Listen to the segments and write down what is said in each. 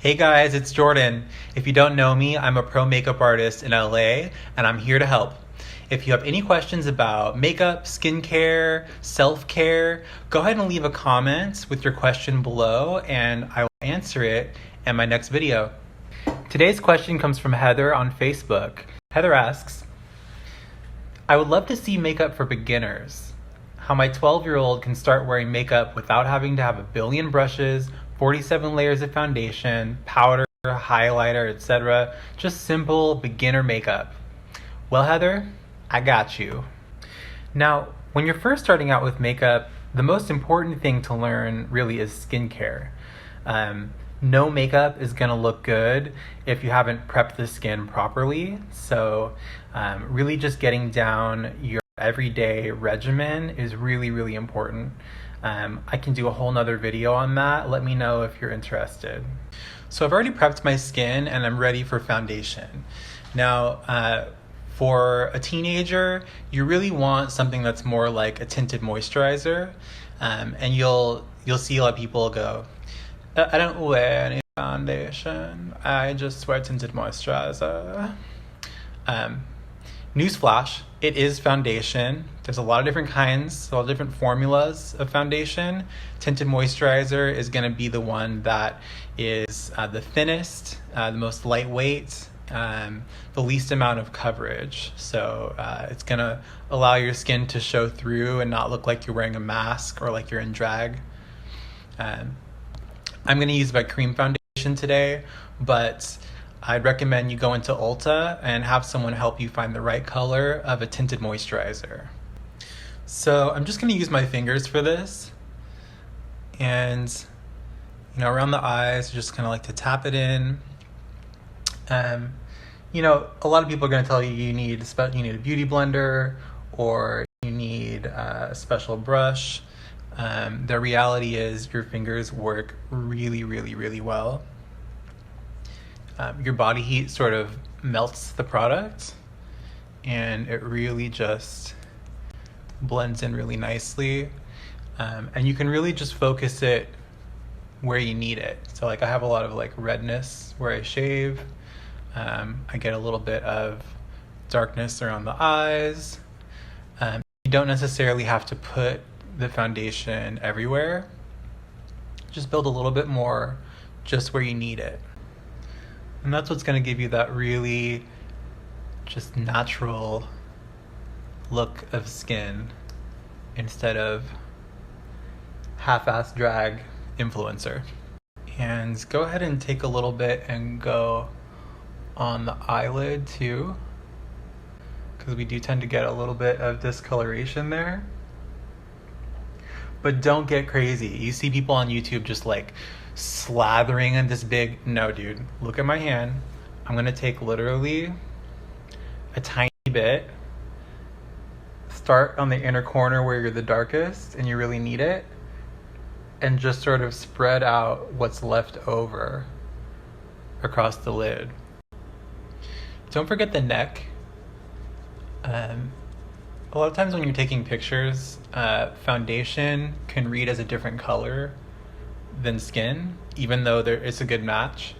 Hey guys, it's Jordan. If you don't know me, I'm a pro makeup artist in LA and I'm here to help. If you have any questions about makeup, skincare, self-care, go ahead and leave a comment with your question below and I will answer it in my next video. Today's question comes from Heather on Facebook. Heather asks, I would love to see makeup for beginners. How my 12-year-old can start wearing makeup without having to have a billion brushes, 47 layers of foundation, powder, highlighter, etc. Just simple beginner makeup. Well, Heather, I got you. Now, when you're first starting out with makeup, the most important thing to learn really is skincare. No makeup is gonna look good if you haven't prepped the skin properly. So really just getting down your everyday regimen is really, really important. I can do a whole nother video on that. Let me know if you're interested. So I've already prepped my skin and I'm ready for foundation. Now, for a teenager, you really want something that's more like a tinted moisturizer. And you'll see a lot of people go, I don't wear any foundation. I just wear tinted moisturizer. Newsflash, it is foundation. There's a lot of different kinds, a lot of different formulas of foundation. Tinted moisturizer is going to be the one that is the thinnest, the most lightweight, the least amount of coverage. So it's going to allow your skin to show through and not look like you're wearing a mask or like you're in drag. I'm going to use my cream foundation today, but I'd recommend you go into Ulta and have someone help you find the right color of a tinted moisturizer. So I'm just going to use my fingers for this, and around the eyes, just kind of like to tap it in. A lot of people are going to tell you you need a beauty blender or you need a special brush. The reality is your fingers work really, really, really well. Your body heat sort of melts the product and it really just blends in really nicely. And you can really just focus it where you need it. So like I have a lot of like redness where I shave. I get a little bit of darkness around the eyes. You don't necessarily have to put the foundation everywhere. Just build a little bit more just where you need it. And that's what's going to give you that really just natural look of skin instead of half-assed drag influencer. And go ahead and take a little bit and go on the eyelid too, because we do tend to get a little bit of discoloration there. But don't get crazy. You see people on YouTube just like slathering in this big, no dude, look at my hand. I'm gonna take literally a tiny bit, start on the inner corner where you're the darkest and you really need it, and just sort of spread out what's left over across the lid. Don't forget the neck. A lot of times when you're taking pictures, foundation can read as a different color than skin, even though it's a good match.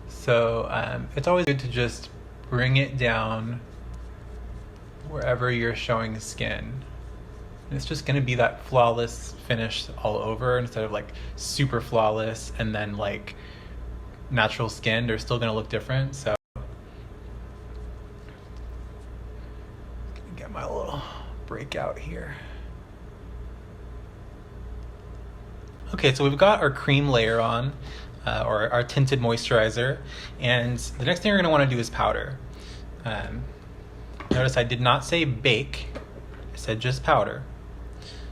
So it's always good to just bring it down wherever you're showing skin. And it's just going to be that flawless finish all over instead of like super flawless and then like natural skin. They're still going to look different. So get my little breakout here. Okay, so we've got our cream layer on, or our tinted moisturizer, and the next thing you're going to want to do is powder. Notice I did not say bake, I said just powder.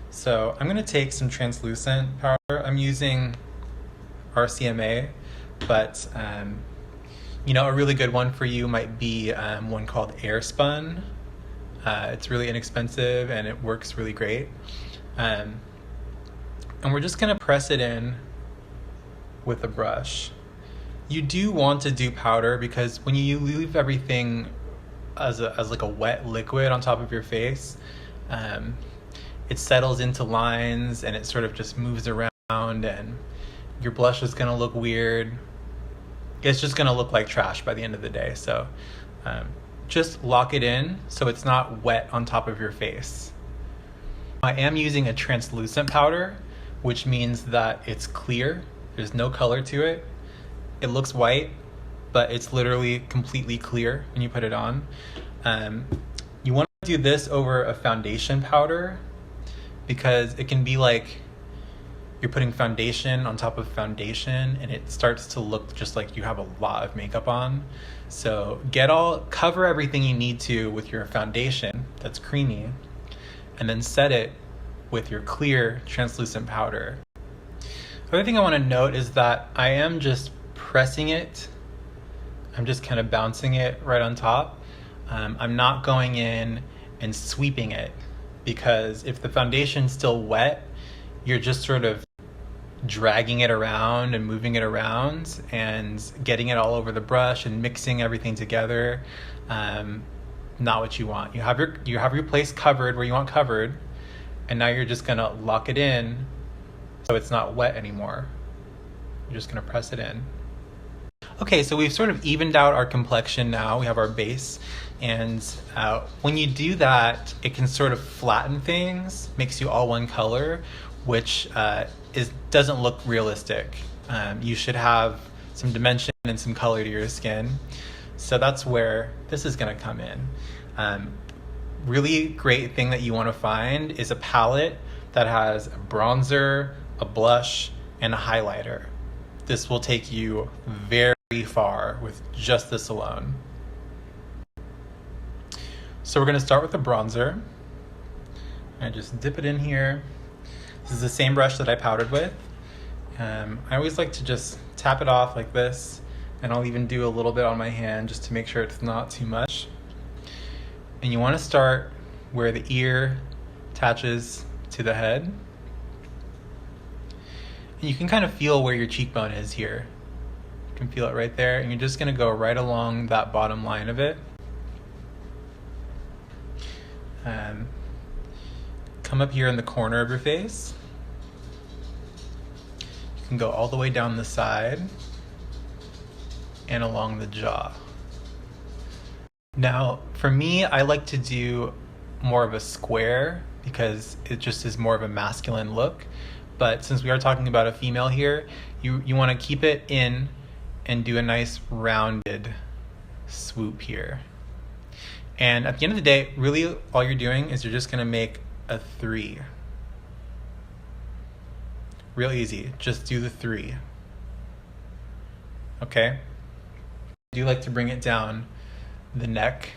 So I'm going to take some translucent powder. I'm using RCMA, but a really good one for you might be one called Spun. It's really inexpensive and it works really great. And we're just gonna press it in with a brush. You do want to do powder because when you leave everything as like a wet liquid on top of your face, it settles into lines and it sort of just moves around and your blush is gonna look weird. it's just gonna look like trash by the end of the day. So just lock it in so it's not wet on top of your face. I am using a translucent powder, which means that it's clear. There's no color to it. It looks white, but it's literally completely clear when you put it on. You want to do this over a foundation powder because it can be like you're putting foundation on top of foundation and it starts to look just like you have a lot of makeup on. So cover everything you need to with your foundation that's creamy, and then set it with your clear translucent powder. The other thing I want to note is that I am just pressing it. I'm just kind of bouncing it right on top. I'm not going in and sweeping it, because if the foundation's still wet, you're just sort of dragging it around and moving it around and getting it all over the brush and mixing everything together. Not what you want. You have your place covered where you want covered, and now you're just gonna lock it in so it's not wet anymore. You're just gonna press it in. Okay, so we've sort of evened out our complexion now. We have our base, and when you do that, it can sort of flatten things, makes you all one color, which doesn't look realistic. You should have some dimension and some color to your skin. So that's where this is gonna come in. Really great thing that you wanna find is a palette that has a bronzer, a blush, and a highlighter. This will take you very far with just this alone. So we're gonna start with the bronzer. I just dip it in here. This is the same brush that I powdered with. I always like to just tap it off like this, and I'll even do a little bit on my hand just to make sure it's not too much. And you want to start where the ear attaches to the head. And you can kind of feel where your cheekbone is here. You can feel it right there, and you're just going to go right along that bottom line of it. Come up here in the corner of your face. You can go all the way down the side and along the jaw. Now, for me, I like to do more of a square because it just is more of a masculine look. But since we are talking about a female here, you want to keep it in and do a nice rounded swoop here. And at the end of the day, really all you're doing is you're just going to make a 3. Real easy. Just do the 3. Okay? I do like to bring it down the neck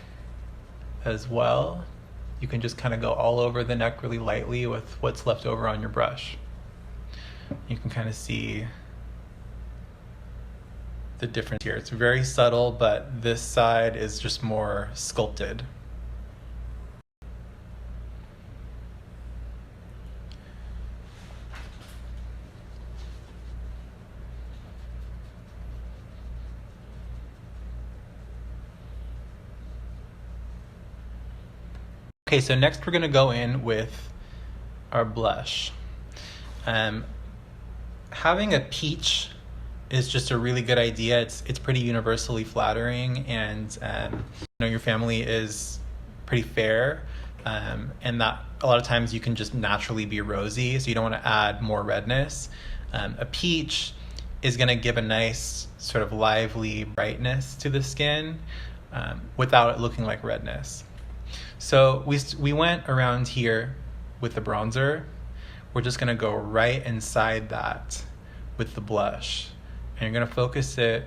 as well. You can just kind of go all over the neck really lightly with what's left over on your brush. You can kind of see the difference here. It's very subtle, but this side is just more sculpted. Okay, so next we're gonna go in with our blush. Having a peach is just a really good idea. It's pretty universally flattering, and your family is pretty fair, and that a lot of times you can just naturally be rosy, so you don't want to add more redness. A peach is gonna give a nice sort of lively brightness to the skin without it looking like redness. So we went around here with the bronzer. We're just gonna go right inside that with the blush. And you're gonna focus it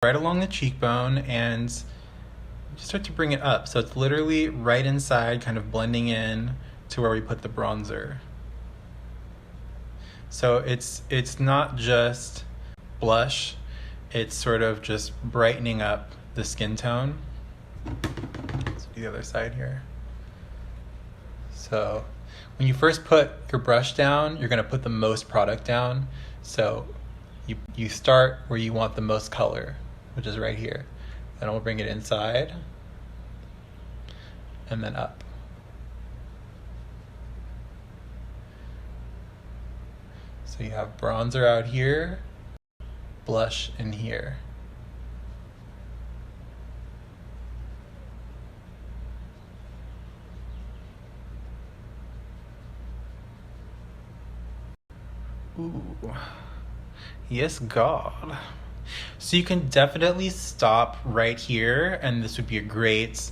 right along the cheekbone and just start to bring it up. So it's literally right inside, kind of blending in to where we put the bronzer. So it's not just blush, it's sort of just brightening up the skin tone. Let's do the other side here. So when you first put your brush down, you're gonna put the most product down. So you start where you want the most color, which is right here. Then we'll bring it inside and then up. So you have bronzer out here, blush in here. Ooh. Yes, God. So you can definitely stop right here, and this would be a great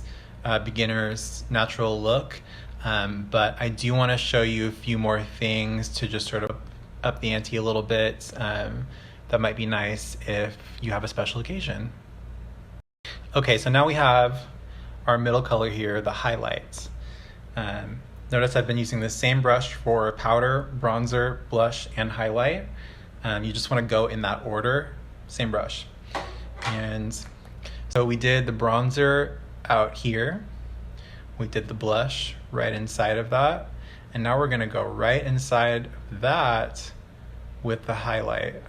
beginner's natural look. But I do want to show you a few more things to just sort of up the ante a little bit. That might be nice if you have a special occasion. Okay, so now we have our middle color here, the highlights. Notice I've been using the same brush for powder, bronzer, blush, and highlight. You just want to go in that order, same brush. And so we did the bronzer out here. We did the blush right inside of that. And now we're going to go right inside of that with the highlight.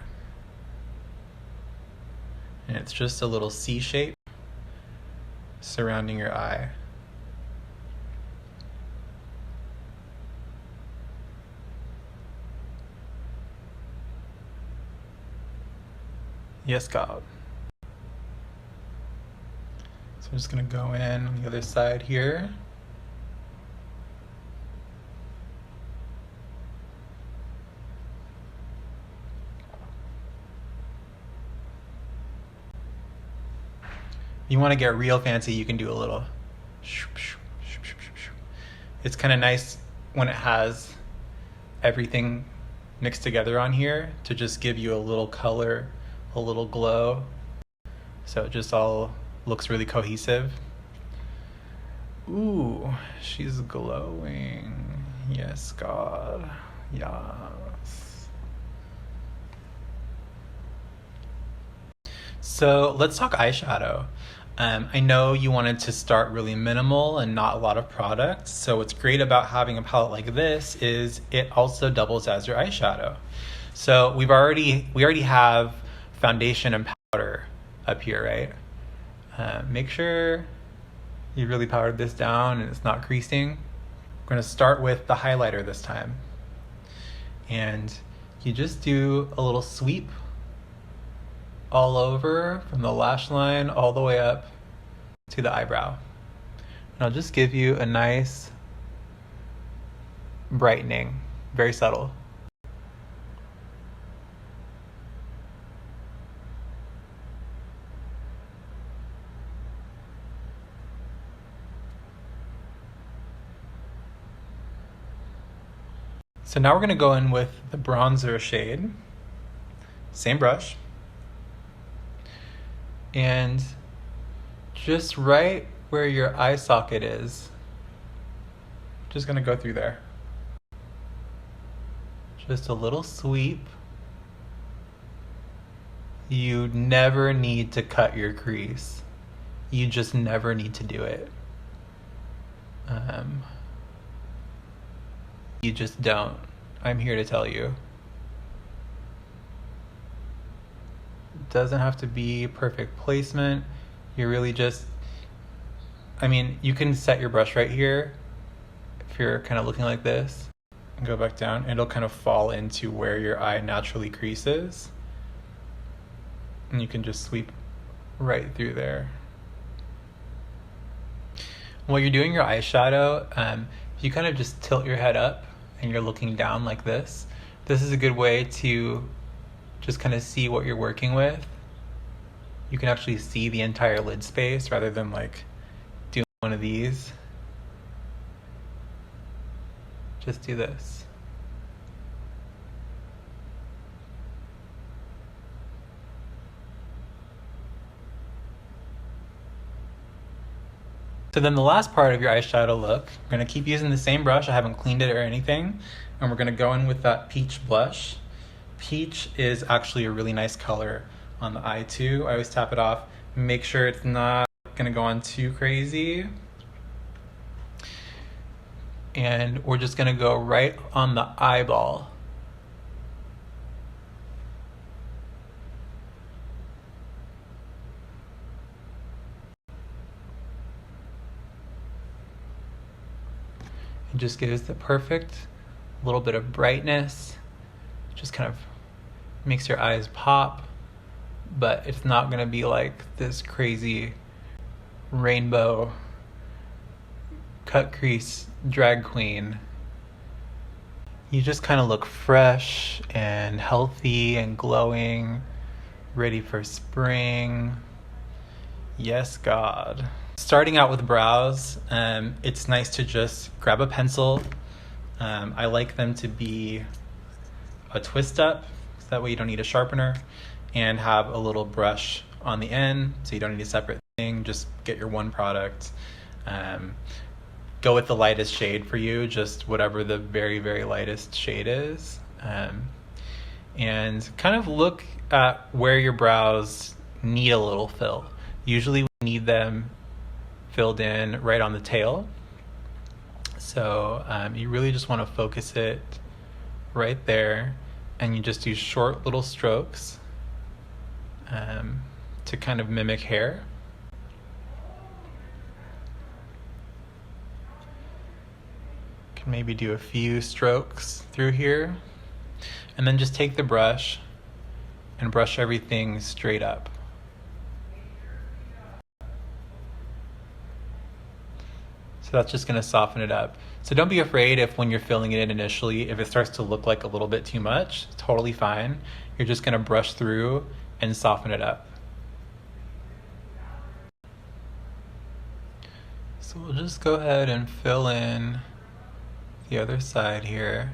And it's just a little C shape surrounding your eye. Yes, God. So I'm just gonna go in on the other side here. You want to get real fancy, you can do a little. It's kind of nice when it has everything mixed together on here to just give you a little color, a little glow. So it just all looks really cohesive. Ooh, she's glowing. Yes, God. Yes. So let's talk eyeshadow. I know you wanted to start really minimal and not a lot of product. So what's great about having a palette like this is it also doubles as your eyeshadow. So we already have foundation and powder up here, right? Make sure you really powdered this down and it's not creasing. We're going to start with the highlighter this time. And you just do a little sweep all over from the lash line all the way up to the eyebrow. And I'll just give you a nice brightening, very subtle. So now we're going to go in with the bronzer shade, same brush, and just right where your eye socket is, just going to go through there. Just a little sweep. You never need to cut your crease. You just never need to do it. You just don't. I'm here to tell you. It doesn't have to be perfect placement. You're really just, I mean, you can set your brush right here if you're kind of looking like this and go back down, and it'll kind of fall into where your eye naturally creases. And you can just sweep right through there. While you're doing your eyeshadow, if you kind of just tilt your head up and you're looking down like this is a good way to just kind of see what you're working with. You can actually see the entire lid space rather than like doing one of these. Just do this. So then the last part of your eyeshadow look, we're going to keep using the same brush. I haven't cleaned it or anything. And we're going to go in with that peach blush. Peach is actually a really nice color on the eye too. I always tap it off. Make sure it's not going to go on too crazy. And we're just going to go right on the eyeball. It just gives the perfect little bit of brightness. Just kind of makes your eyes pop, but it's not gonna be like this crazy rainbow cut crease drag queen. You just kind of look fresh and healthy and glowing, ready for spring. Yes, God. Starting out with brows, it's nice to just grab a pencil. I like them to be a twist up, so that way you don't need a sharpener, and have a little brush on the end, so you don't need a separate thing. Just get your one product. Go with the lightest shade for you, just whatever the very, very lightest shade is. And kind of look at where your brows need a little fill. Usually we need them filled in right on the tail. So you really just want to focus it right there, and you just do short little strokes to kind of mimic hair. Can maybe do a few strokes through here, and then just take the brush and brush everything straight up. So that's just going to soften it up. So don't be afraid if when you're filling it in initially, if it starts to look like a little bit too much, totally fine. You're just going to brush through and soften it up. So we'll just go ahead and fill in the other side here.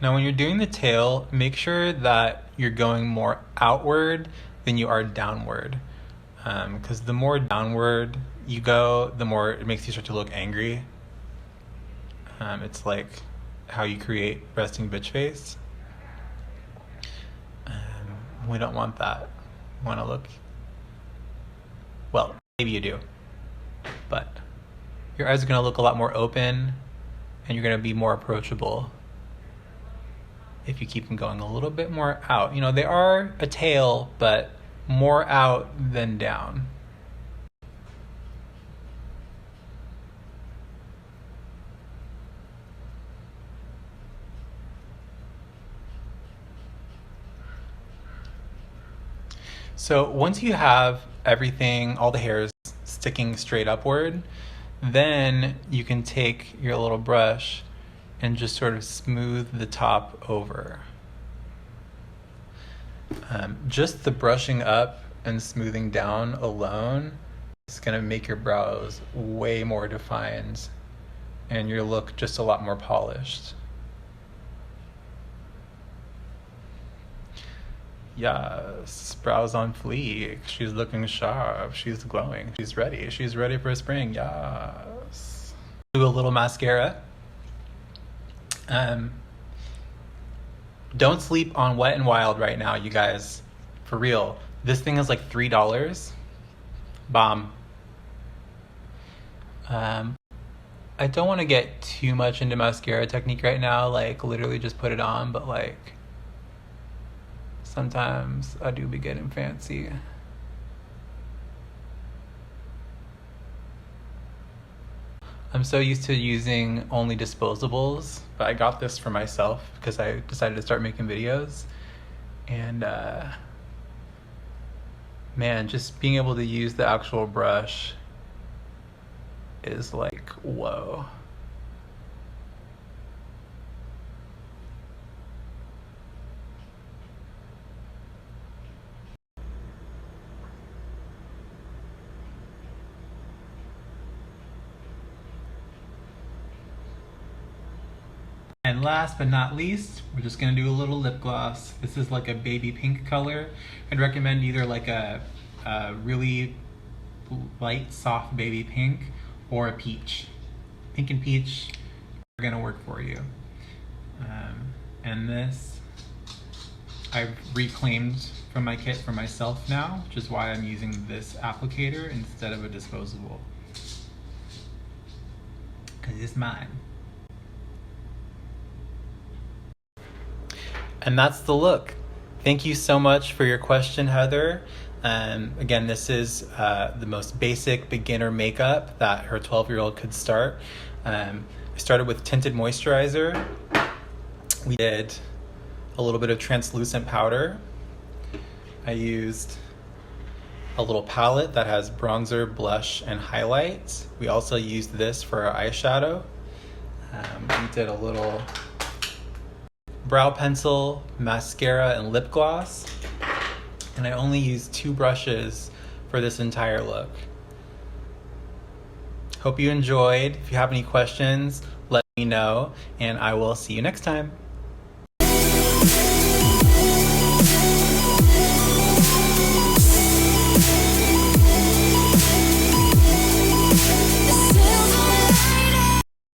Now when you're doing the tail, make sure that you're going more outward than you are downward, because the more downward you go, the more it makes you start to look angry. It's like how you create resting bitch face. We don't want that. We want to look, well, maybe you do, but your eyes are going to look a lot more open, and you're going to be more approachable if you keep them going a little bit more out. You know, they are a tail, but more out than down. So once you have everything, all the hairs sticking straight upward, then you can take your little brush and just sort of smooth the top over. Just the brushing up and smoothing down alone is going to make your brows way more defined and your look just a lot more polished. Yes, brows on fleek. She's looking sharp. She's glowing. She's ready. She's ready for spring. Yes. Do a little mascara. Don't sleep on Wet n Wild right now, you guys. For real. This thing is like $3. Bomb. I don't want to get too much into mascara technique right now. Like, literally just put it on, but like, sometimes I do be getting fancy. I'm so used to using only disposables, but I got this for myself because I decided to start making videos. And man, just being able to use the actual brush is like, whoa. And last but not least, we're just gonna do a little lip gloss. This is like a baby pink color. I'd recommend either like a really light, soft baby pink or a peach. Pink and peach are gonna work for you. And this, I've reclaimed from my kit for myself now, which is why I'm using this applicator instead of a disposable. Because it's mine. And that's the look. Thank you so much for your question, Heather. Again, this is the most basic beginner makeup that her 12-year-old could start. I started with tinted moisturizer. We did a little bit of translucent powder. I used a little palette that has bronzer, blush, and highlights. We also used this for our eyeshadow. We did a little brow pencil, mascara, and lip gloss. And I only used 2 brushes for this entire look. Hope you enjoyed. If you have any questions, let me know, and I will see you next time.